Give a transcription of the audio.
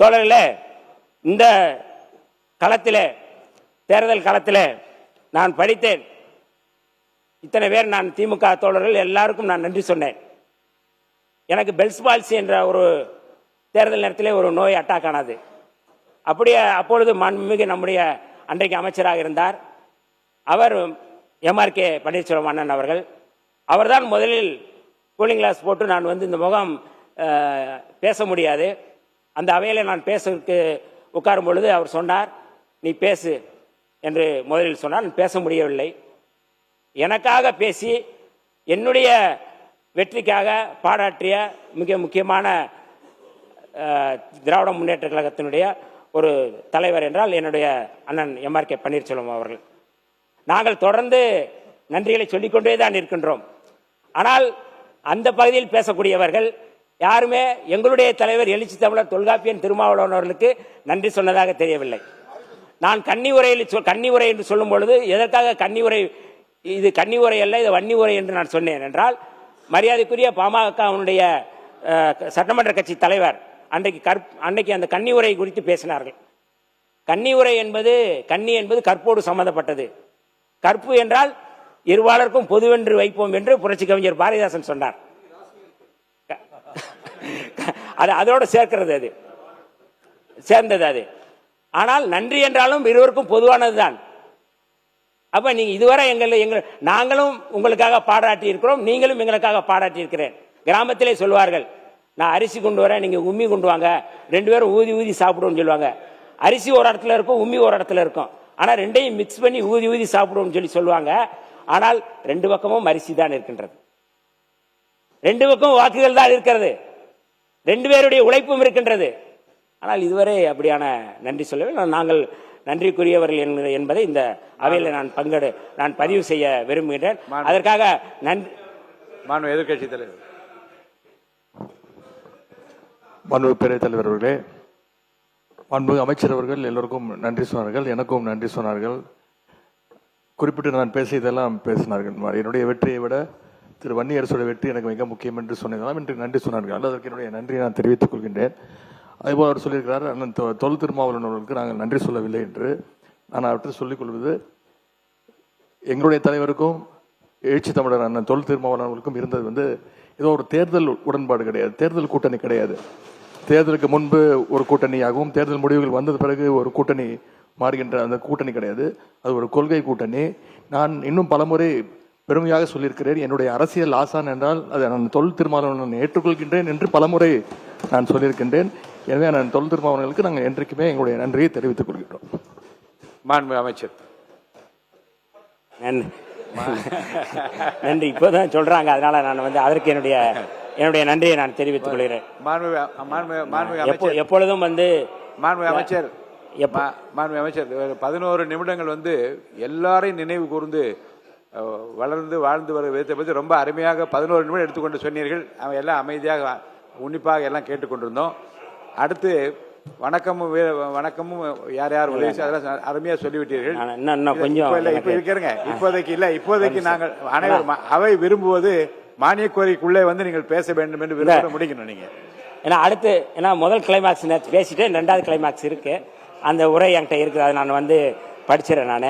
தோழர்களே, இந்த களத்திலே, தேர்தல் களத்திலே நான் படித்தேன். இத்தனை பேர் நான் திமுக தோழர்கள் எல்லாருக்கும் நான் நன்றி சொன்னேன். எனக்கு பெல்ஸ் பால்சி என்ற ஒரு தேர்தல் நேரத்திலே ஒரு நோய் அட்டாக் ஆனது. அப்படியே அப்பொழுது மாண்புமிகு நம்முடைய அன்றைக்கு அமைச்சராக இருந்தார் அவர் எம்ஆர்கே பன்னீர்செல்வம் அண்ணன் அவர்கள். அவர்தான் முதலில் கூலிங் கிளாஸ் போட்டு நான் வந்து இந்த முகம் பேச முடியாது, அந்த அவையில் நான் பேசுவதற்கு உட்காரும் பொழுது அவர் சொன்னார், நீ பேசு என்று முதலில் சொன்னார். நான் பேச முடியவில்லை. எனக்காக பேசி என்னுடைய வெற்றிக்காக பாராட்டிய மிக முக்கியமான திராவிட முன்னேற்ற கழகத்தினுடைய ஒரு தலைவர் என்றால் என்னுடைய அண்ணன் எம்ஆர்கே பன்னீர்செல்வம் அவர்கள். நாங்கள் தொடர்ந்து நன்றிகளை சொல்லிக்கொண்டே தான் இருக்கின்றோம். ஆனால் அந்த பகுதியில் பேசக்கூடியவர்கள் யாருமே எங்களுடைய தலைவர் எழுச்சி தமிழர் தொல்காப்பியன் திருமாவளவன் அவர்களுக்கு நன்றி சொன்னதாக தெரியவில்லை. நான் கன்னி உரை என்று சொல்லும் பொழுது எதற்காக கன்னி உரை, இது கன்னி உரை அல்ல, இது வன்னி உரை என்று நான் சொன்னேன் என்றால், மரியாதைக்குரிய பாமகவுடைய சட்டமன்ற கட்சி தலைவர் அன்றைக்கு அந்த கன்னி உரை குறித்து பேசினார்கள். கன்னி உரை என்பது, கன்னி என்பது கற்போடு சம்பந்தப்பட்டது. கற்பு என்றால் இருவாளருக்கும் பொதுவென்று வைப்போம் என்று புரட்சி கவிஞர் பாரதிதாசன் சொன்னார். அதோடு சேர்க்கிறது, அது சேர்ந்தது அது. ஆனால் நன்றி என்றாலும் இருவருக்கும் பொதுவானதுதான். அப்ப நீங்க இதுவரை நாங்களும் உங்களுக்காக பாராட்டி இருக்கிறோம், நீங்களும் எங்களுக்காக பாராட்டி இருக்கிறேன். கிராமத்திலே சொல்வார்கள், நான் அரிசி கொண்டு வரேன், நீங்க உம்மி கொண்டு வாங்க, ரெண்டு பேரும் ஊதி ஊதி சாப்பிடுவோம்னு சொல்லுவாங்க. அரிசி ஒரு இடத்துல இருக்கும், உம்மி ஒரு இடத்துல இருக்கும். ஆனா ரெண்டையும் மிக்ஸ் பண்ணி ஊதி ஊதி சாப்பிடுவோம்னு சொல்லுவாங்க. ஆனால் ரெண்டு பக்கமும் அரிசி தான் இருக்கின்றது, ரெண்டு பக்கமும் வாக்குகள் தான் இருக்கிறது, ரெண்டு பேருடைய உழைப்பும் இருக்கின்றது. ஆனால் இதுவரை அப்படியான நன்றி சொல்லவே நாங்கள் நன்றிக்குரியவர்கள் என்பதை இந்த அவையில் நான் பதிவு செய்ய விரும்புகின்றேன். அதற்காக நன்றி. எதிர்கட்சி தலைவர் பேரவைத் தலைவர் அவர்களே, மாண்புமிகு அமைச்சர் அவர்கள் எல்லோருக்கும் நன்றி சொன்னார்கள், எனக்கும் நன்றி சொன்னார்கள். குறிப்பிட்டு நான் பேசியதெல்லாம் பேசினார்கள். என்னுடைய வெற்றியை விட திரு வன்னியரசுடைய வெற்றி எனக்கு மிக முக்கியம் என்று சொன்னதெல்லாம் இன்று நன்றி சொன்னார்கள். அதற்கு என்னுடைய நன்றியை நான் தெரிவித்துக் கொள்கின்றேன். அதேபோல் அவர் சொல்லியிருக்கிறார், அண்ணன் தொல் திருமாவளவன் அவர்களுக்கு நாங்கள் நன்றி சொல்லவில்லை என்று. நான் அவற்றை சொல்லிக் கொள்வது, எங்களுடைய தலைவருக்கும் எழுச்சி தமிழர் அண்ணன் தொல் திருமாவளவன் அவர்களுக்கும் இருந்தது வந்து ஏதோ ஒரு தேர்தல் உடன்பாடு கிடையாது, தேர்தல் கூட்டணி கிடையாது. தேர்தலுக்கு முன்பு ஒரு கூட்டணியாகவும் தேர்தல் முடிவுகள் வந்தது பிறகு ஒரு கூட்டணி மாறுகின்ற அந்த கூட்டணி கிடையாது. அது ஒரு கொள்கை கூட்டணி. நான் இன்னும் பலமுறை பெருமையாக சொல்லியிருக்கிறேன், என்னுடைய அரசியல் ஆசான் என்றால் அதை நான் தொல் திருமாவளவன் ஏற்றுக்கொள்கின்றேன் என்று பலமுறை நான் சொல்லியிருக்கின்றேன். எனவே நான் தொல் திருமாவளவனுக்கு நாங்கள் என்றைக்குமே எங்களுடைய நன்றியை தெரிவித்துக் கொள்கின்றோம். மாண்புமிகு அமைச்சர் நன்றி. இப்போதான் சொல்றாங்க, அதனால நான் வந்து அதற்கு என்னுடைய நன்றியை நான் தெரிவித்துக் கொள்கிறேன். எப்பொழுதும் வந்து மாண்புமிகு அமைச்சர் 11 நிமிடங்கள் வந்து எல்லாரையும் நினைவு கூர்ந்து வளர்ந்து வாழ்ந்து வர விதத்தை பற்றி ரொம்ப அருமையாக 11 நிமிடம் எடுத்துக்கொண்டு சொன்னீர்கள். அவன் எல்லாம் அமைதியாக உன்னிப்பாக எல்லாம் கேட்டுக்கொண்டிருந்தோம். அடுத்து வணக்கமும் யார் யார் உதவி அதெல்லாம் அருமையாக சொல்லிவிட்டீர்கள். இப்போதைக்கு நாங்கள் அனைவரும் அவை விரும்புவது மானிய கோரிக்கைக்குள்ளே வந்து நீங்கள் பேச வேண்டும் என்று விரும்ப முடிக்கணும். நீங்க ஏன்னா அடுத்து முதல் கிளைமாக்ஸ் பேசிட்டு 2வது கிளைமாக்ஸ் இருக்கு, அந்த உரை என்கிட்ட இருக்குது, அதை நான் வந்து படிச்சிடறேன். நான்